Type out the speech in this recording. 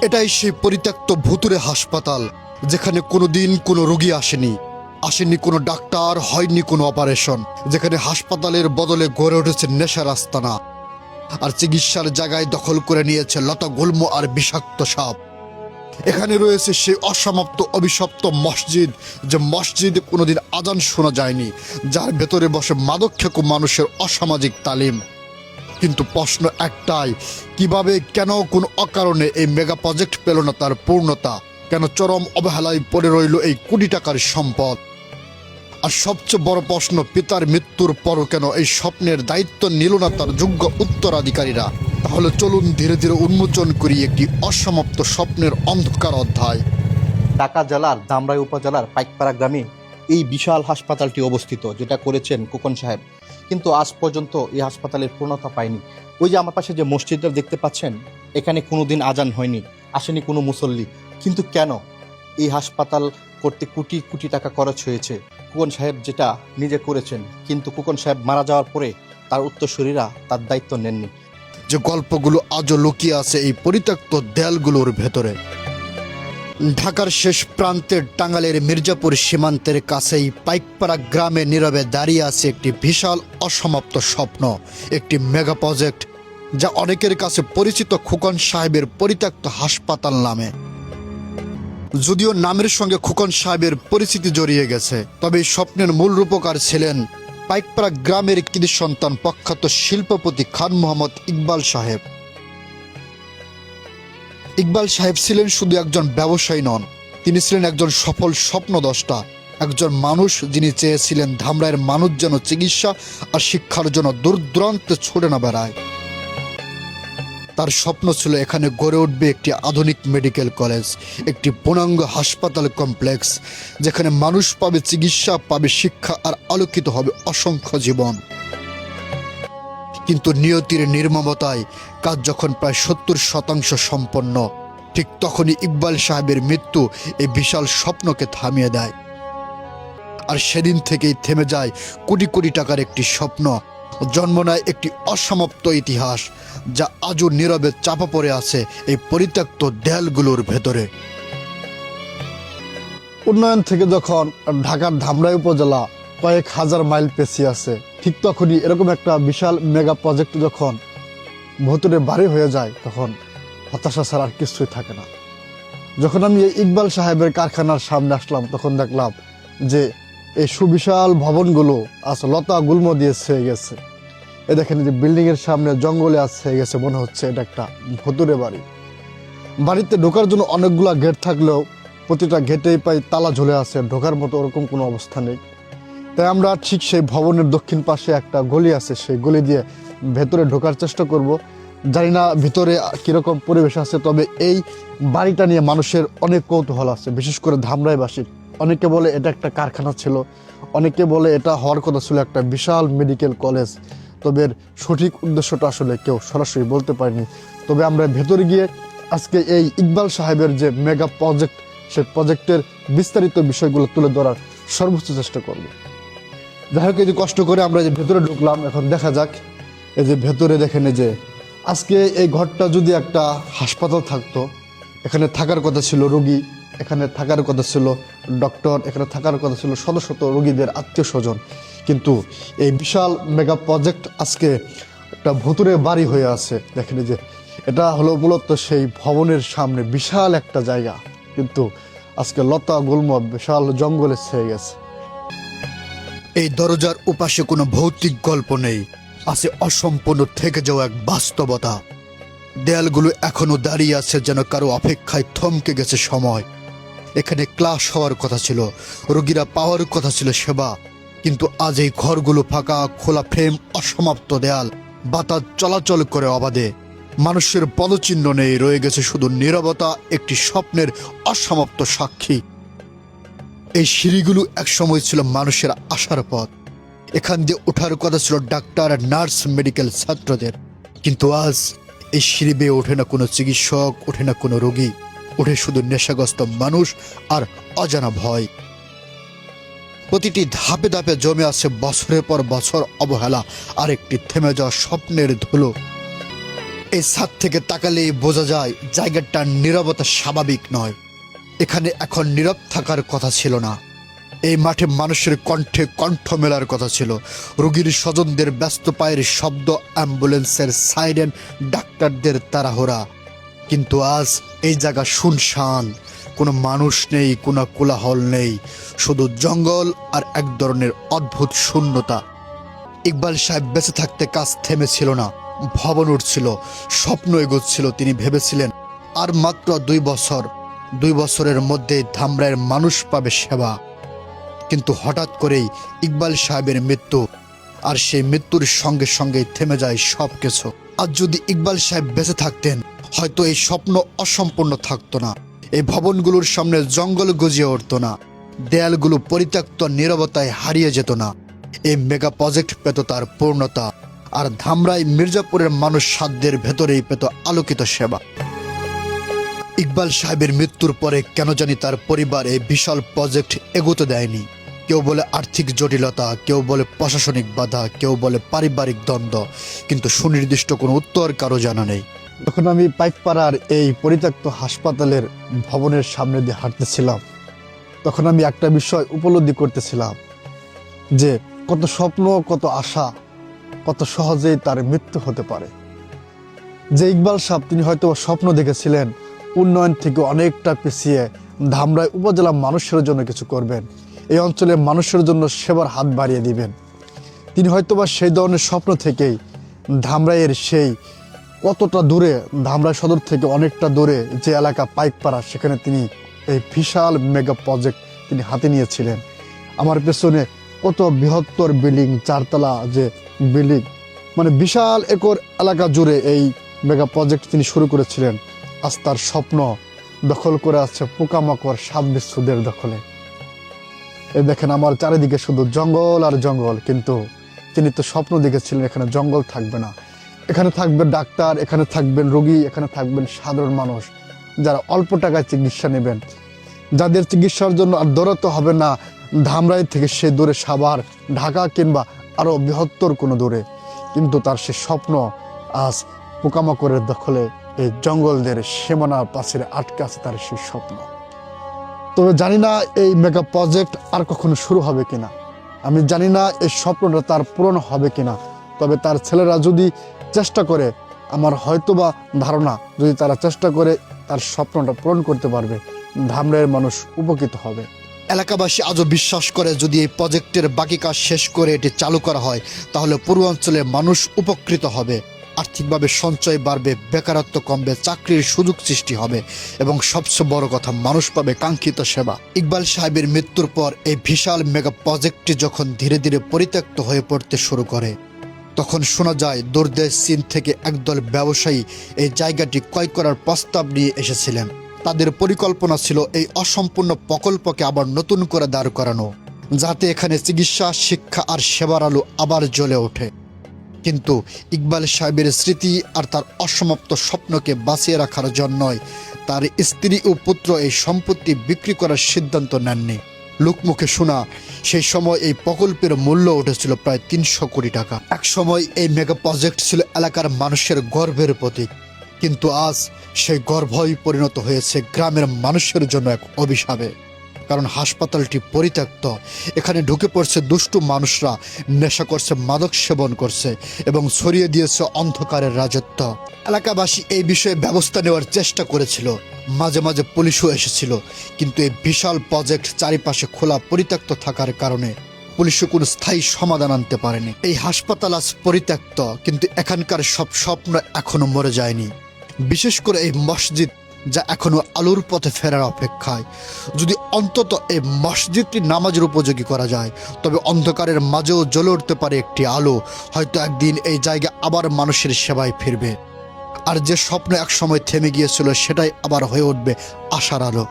এটাই সেই পরিত্যক্ত ভুতুড়ে হাসপাতাল, যেখানে কোনোদিন কোনো রোগী আসেনি কোনো ডাক্তার, হয়নি কোনো অপারেশন, যেখানে হাসপাতালের বদলে গড়ে উঠেছে নেশার আস্তানা, আর চিকিৎসার জায়গায় দখল করে নিয়েছে লতা গুল্ম আর বিষাক্ত সাপ। এখানে রয়েছে সেই অসমাপ্ত অভিশপ্ত মসজিদ, যে মসজিদে কোনোদিন আজান শোনা যায়নি, যার ভেতরে বসে মাদকখেকো মানুষের অসামাজিক তালিম। কিন্তু প্রশ্ন একটাই, কিভাবে, কেন, কোন অকারণে এই মেগা প্রজেক্ট পেল না তার পূর্ণতা? কেন চরম অবহেলায় পড়ে রইল এই কোটি টাকার সম্পদ? আর সবচেয়ে বড় প্রশ্ন, পিতার মৃত্যুর পরও কেন এই স্বপ্নের দায়িত্ব নিল না তার যোগ্য উত্তরাধিকারীরা? তাহলে চলুন ধীরে ধীরে উন্মোচন করি একটি অসমাপ্ত স্বপ্নের অন্ধকার অধ্যায়। ঢাকা জেলার ধামরাই উপজেলার পাইকপাড়া গ্রামে এই বিশাল হাসপাতালটি অবস্থিত, যেটা করেছেন খোকন সাহেব। কিন্তু আজ পর্যন্ত এই হাসপাতালের পূর্ণতা পায়নি। ওই যে আমার পাশে যে মসজিদটা দেখতে পাচ্ছেন, এখানে কোনোদিন আজান হয়নি, আসেনি কোনো মুসল্লি। কিন্তু কেন এই হাসপাতাল করতে কোটি কোটি টাকা খরচ হয়েছে? খোকন সাহেব যেটা নিজে করেছেন, কিন্তু খোকন সাহেব মারা যাওয়ার পরে তার উত্তরসূরিরা তার দায়িত্ব নেননি। যে গল্পগুলো আজও লুকিয়ে আছে এই পরিত্যক্ত দেয়ালগুলোর ভেতরে। ঢাকার শেষ প্রান্তের টাঙ্গাইলের মির্জাপুর সীমান্তের কাছেই পাইকপাড়া গ্রামে নীরবে দাঁড়িয়ে আছে একটি বিশাল অসমাপ্ত স্বপ্ন, একটি মেগা প্রজেক্ট, যা অনেকের কাছে পরিচিত খোকন সাহেবের পরিত্যক্ত হাসপাতাল নামে। যদিও নামের সঙ্গে খোকন সাহেবের পরিচিতি জড়িয়ে গেছে, তবে এই স্বপ্নের মূল রূপকার ছিলেন পাইকপাড়া গ্রামের কৃতি সন্তান প্রখ্যাত শিল্পপতি খান মোহাম্মদ ইকবাল সাহেব। ইকবাল সাহেব ছিলেন শুধু একজন ব্যবসায়ী নন, তিনি ছিলেন একজন সফল স্বপ্নদ্রষ্টা, একজন মানুষ যিনি চেয়েছিলেন ধামরাইয়ের মানুষ যেন চিকিৎসা আর শিক্ষার জন্য দূর দূরান্তে ছুটে না বেড়ায়। তার স্বপ্ন ছিল এখানে গড়ে উঠবে একটি আধুনিক মেডিকেল কলেজ, একটি পূর্ণাঙ্গ হাসপাতাল কমপ্লেক্স, যেখানে মানুষ পাবে চিকিৎসা, পাবে শিক্ষা, আর আলোকিত হবে অসংখ্য জীবন। কিন্তু নিয়তির নির্মমতায় কাজ যখন প্রায় 70% সম্পন্ন, ঠিক তখনই ইকবাল সাহেবের মৃত্যু এই বিশাল স্বপ্নকে থামিয়ে দেয়। আর সেদিন থেকেই থেমে যায় কোটি কোটি টাকার একটি স্বপ্ন, জন্ম নেয় একটি অসমাপ্ত ইতিহাস, যা আজও নীরবে চাপা পড়ে আছে এই পরিত্যক্ত দেয়ালগুলোর ভেতরে। উন্নয়ন থেকে যখন ঢাকার ধামরাই উপজেলা কয়েক হাজার মাইল পেছিয়ে আছে, ঠিক তখনই এরকম একটা বিশাল মেগা প্রজেক্ট যখন ভেতরে বাড়ি হয়ে যায়, তখন হতাশা ছাড়া আর কিছুই থাকে না। যখন আমি এই ইকবাল সাহেবের কারখানার সামনে আসলাম, তখন দেখলাম যে এই সুবিশাল ভবনগুলো আজ লতা গুল্ম দিয়ে ছেয়ে গেছে। এ দেখেন যে বিল্ডিং এর সামনে জঙ্গলে আজ ছেয়ে গেছে, মনে হচ্ছে এটা একটা ভুতুড়ে বাড়ি। বাড়িতে ঢোকার জন্য অনেকগুলা গেট থাকলেও প্রতিটা গেটেই পাই তালা ঝুলে আছে, ঢোকার মতো ওরকম কোনো অবস্থা নেই। তাই আমরা ঠিক সেই ভবনের দক্ষিণ পাশে একটা গলি আছে, সেই গলি দিয়ে ভেতরে ঢোকার চেষ্টা করব। জানি না ভিতরে কীরকম পরিবেশ আছে, তবে এই বাড়িটা নিয়ে মানুষের অনেক কৌতূহল আছে, বিশেষ করে ধামরাইবাসীর। অনেকে বলে এটা একটা কারখানা ছিল, অনেকে বলে এটা হওয়ার কথা ছিল একটা বিশাল মেডিকেল কলেজ। তবে এর সঠিক উদ্দেশ্যটা আসলে কেউ সরাসরি বলতে পারেনি। তবে আমরা ভেতরে গিয়ে আজকে এই ইকবাল সাহেবের যে মেগা প্রজেক্ট, সেই প্রজেক্টের বিস্তারিত বিষয়গুলো তুলে ধরার সর্বোচ্চ চেষ্টা করব। যাই হোক, এই যে কষ্ট করে আমরা যে ভেতরে ঢুকলাম, এখন দেখা যাক। এই যে ভেতরে দেখেন, এই যে আজকে এই ঘরটা যদি একটা হাসপাতাল থাকতো, এখানে থাকার কথা ছিল রোগী, এখানে থাকার কথা ছিল ডক্টর, এখানে থাকার কথা ছিল শত শত রোগীদের আত্মীয় স্বজন। কিন্তু এই বিশাল মেগা প্রজেক্ট আজকে একটা ভুতুরে বাড়ি হয়ে আছে। দেখেন যে এটা হলো মূলত সেই ভবনের সামনে বিশাল একটা জায়গা, কিন্তু আজকে লতা গুল্ম বিশাল জঙ্গলে ছেয়ে গেছে। এই দরজার উপাশে কোনো ভৌতিক গল্প নেই, আছে অসম্পূর্ণ থেকে যাওয়া এক বাস্তবতা। দেয়ালগুলো এখনো দাঁড়িয়ে আছে যেন কারো অপেক্ষায় থমকে গেছে সময়। এখানে ক্লাস হওয়ার কথা ছিল, রোগীরা পাওয়ার কথা ছিল সেবা, কিন্তু আজ এই ঘরগুলো ফাঁকা, খোলা ফ্রেম, অসমাপ্ত দেয়াল, বাতাস চলাচল করে অবাধে। মানুষের পদচিহ্ন নেই, রয়ে গেছে শুধু নীরবতা, একটি স্বপ্নের অসমাপ্ত সাক্ষী। এই সিঁড়িগুলো একসময় ছিল মানুষের আসার পথ, এখান দিয়ে ওঠার কথা ছিল ডাক্তার, নার্স, মেডিকেল ছাত্রদের। কিন্তু আজ এই সিঁড়ি বেয়ে ওঠে না কোনো চিকিৎসক, ওঠে না কোনো রোগী, ওঠে শুধু নেশাগ্রস্ত মানুষ আর অজানা ভয়। প্রতিটি ধাপে ধাপে জমে আছে বছরের পর বছর অবহেলা আর একটি থেমে যাওয়া স্বপ্নের ধুলো। এই ছাদ থেকে তাকালেই বোঝা যায় জায়গাটার নীরবতা স্বাভাবিক নয়। এখানে এখন নীরব থাকার কথা ছিল না। এই মাঠে মানুষের কণ্ঠে কণ্ঠ মেলার কথা ছিল। রোগীর স্বজনদের ব্যস্ত পায়ের শব্দ, অ্যাম্বুলেন্সের সাইরেন, ডাক্তারদের তাড়াহুড়া। কিন্তু আজ এই জায়গা শুনশান। কোনো মানুষ নেই, কোনো কোলাহল নেই, শুধু জঙ্গল আর এক ধরনের অদ্ভুত শূন্যতা। ইকবাল সাহেব বেঁচে থাকতে কাজ থেমেছিল না, ভবন উঠছিল, স্বপ্ন এগোচ্ছিল। তিনি ভেবেছিলেন আর মাত্র 2 বছরের মধ্যে ধামরাইয়ের মানুষ পাবে সেবা। কিন্তু হঠাৎ করেই ইকবাল সাহেবের মৃত্যু, আর সেই মৃত্যুর সঙ্গে সঙ্গে থেমে যায় সব কিছু। আজ যদি ইকবাল সাহেব বেঁচে থাকতেন, হয়তো এই স্বপ্ন অসম্পূর্ণ থাকতো না। এই ভবনগুলোর সামনে জঙ্গল গজিয়ে উঠতো না, দেয়ালগুলো পরিত্যক্ত নীরবতায় হারিয়ে যেত না। এই মেগা প্রজেক্ট পেত তার পূর্ণতা, আর ধামরাই মির্জাপুরের মানুষ সাধ্যের ভেতরেই পেত আলোকিত সেবা। ইকবাল সাহেবের মৃত্যুর পরে কেন জানি তার পরিবার এই বিশাল প্রজেক্ট এগোতে দেয়নি। কেউ বলে আর্থিক জটিলতা, কেউ বলে প্রশাসনিক বাধা, কেউ বলে পারিবারিক দ্বন্দ্ব, কিন্তু সুনির্দিষ্ট কোনো উত্তর কারো জানা নেই। তখন আমি পাইকপাড়ার এই পরিত্যক্ত হাসপাতালের ভবনের সামনে দিয়ে হাঁটতেছিলাম। তখন আমি একটা বিষয় উপলব্ধি করতেছিলাম যে কত স্বপ্ন, কত আশা, কত সহজেই তার মৃত্যু হতে পারে। যে ইকবাল সাহেব, তিনি হয়তো স্বপ্ন দেখেছিলেন উন্নয়ন থেকে অনেকটা পিছিয়ে ধামরাই উপজেলা মানুষের জন্য কিছু করবেন, এই অঞ্চলের মানুষের জন্য সেবার হাত বাড়িয়ে দিবেন। তিনি হয়তোবা সেই ধরনের স্বপ্ন থেকেই ধামরাইয়ের সেই কতটা দূরে, ধামরাই সদর থেকে অনেকটা দূরে যে এলাকা পাইকপাড়া, সেখানে তিনি এই বিশাল মেগা প্রজেক্ট তিনি হাতে নিয়েছিলেন। আমার পেছনে কত বৃহত্তর বিল্ডিং, 4 তলা যে বিল্ডিং, মানে বিশাল একর এলাকা জুড়ে এই মেগা প্রজেক্ট তিনি শুরু করেছিলেন। আজ তার স্বপ্ন দখল করে আছে পোকামাকড়, সাপ বিচ্ছুদের দখলে। এই দেখেন আমার চারিদিকে শুধু জঙ্গল আর জঙ্গল, কিন্তু তিনি তো স্বপ্ন দেখেছিলেন এখানে জঙ্গল থাকবে না, এখানে থাকবে ডাক্তার, এখানে থাকবেন রোগী, এখানে থাকবেন সাধারণ মানুষ যারা অল্প টাকায় চিকিৎসা নেবেন, যাদের চিকিৎসার জন্য আর দৌড়াতে হবে না ধামরাই থেকে সে দূরে সাভার, ঢাকা কিংবা আরও বৃহত্তর কোনো দূরে। কিন্তু তার সে স্বপ্ন আজ পোকামাকড়ের দখলে, এই জঙ্গলদের সীমানার পাশে আটকে আছে তার সেই স্বপ্ন। তবে জানি না এই মেগা প্রজেক্ট আর কখনো শুরু হবে কিনা, আমি জানি না এই স্বপ্নটা তার পূরণ হবে কিনা। তবে তার ছেলেরা যদি চেষ্টা করে, আমার হয়তোবা ধারণা, যদি তারা চেষ্টা করে তার স্বপ্নটা পূরণ করতে পারবে, ধামরাইয়ের মানুষ উপকৃত হবে। এলাকাবাসী আজও বিশ্বাস করে যদি এই প্রজেক্টের বাকি কাজ শেষ করে এটি চালু করা হয়, তাহলে পূর্বাঞ্চলের মানুষ উপকৃত হবে, আর্থিকভাবে সঞ্চয় বাড়বে, বেকারত্ব কমবে, চাকরির সুযোগ সৃষ্টি হবে, এবং সবচেয়ে বড় কথা, মানুষ পাবে কাঙ্ক্ষিত সেবা। ইকবাল সাহেবের মৃত্যুর পর এই বিশাল মেগা প্রজেক্টটি যখন ধীরে ধীরে পরিত্যক্ত হয়ে পড়তে শুরু করে, তখন শোনা যায় দূরদেশ চীন থেকে একদল ব্যবসায়ী এই জায়গাটি ক্রয় করার প্রস্তাব নিয়ে এসেছিলেন। তাদের পরিকল্পনা ছিল এই অসম্পূর্ণ প্রকল্পকে আবার নতুন করে দাঁড় করানো, যাতে এখানে চিকিৎসা, শিক্ষা আর সেবার আলো আবার জ্বলে ওঠে। কিন্তু ইকবাল সাহেবের স্মৃতি আর তার অসমাপ্ত স্বপ্নকে বাঁচিয়ে রাখার জন্যই তার স্ত্রী ও পুত্র এই সম্পত্তি বিক্রি করার সিদ্ধান্ত নেননি। লোকমুখে শোনা, সেই সময় এই প্রকল্পের মূল্য উঠেছিল প্রায় 300 কোটি টাকা। এক সময় এই মেগা প্রজেক্ট ছিল এলাকার মানুষের গর্বের প্রতীক, কিন্তু আজ সেই গর্বই পরিণত হয়েছে গ্রামের মানুষের জন্য এক অভিশাপে। কারণ হাসপাতালটি পরিত্যক্ত, এখানে ঢুকে পড়ছে দুষ্টু মানুষরা, নেশা করছে, মাদক সেবন করছে এবং ছড়িয়ে দিয়েছে অন্ধকারের রাজত্ব। এলাকাবাসী এই বিষয়ে ব্যবস্থা নেওয়ার চেষ্টা করেছিল, মাঝে মাঝে পুলিশও এসেছিল, কিন্তু এই বিশাল প্রজেক্ট চারিপাশে খোলা পরিত্যক্ত থাকার কারণে পুলিশও কোনো স্থায়ী সমাধান আনতে পারেনি। এই হাসপাতাল আজ পরিত্যক্ত, কিন্তু এখানকার সব স্বপ্ন এখনো মরে যায়নি। বিশেষ করে এই মসজিদ, যা এখনো আলোর পথে ফেরার অপেক্ষায়। যদি অন্তত এই মসজিদটি নামাজের উপযোগী করা যায়, তবে অন্ধকারের মাঝেও জ্বলে উঠতে পারে একটি আলো। হয়তো একদিন এই জায়গা আবার মানুষের সেবায় ফিরবে, আর যে স্বপ্ন একসময় থেমে গিয়েছিল সেটাই আবার হয়ে উঠবে আশার আলো।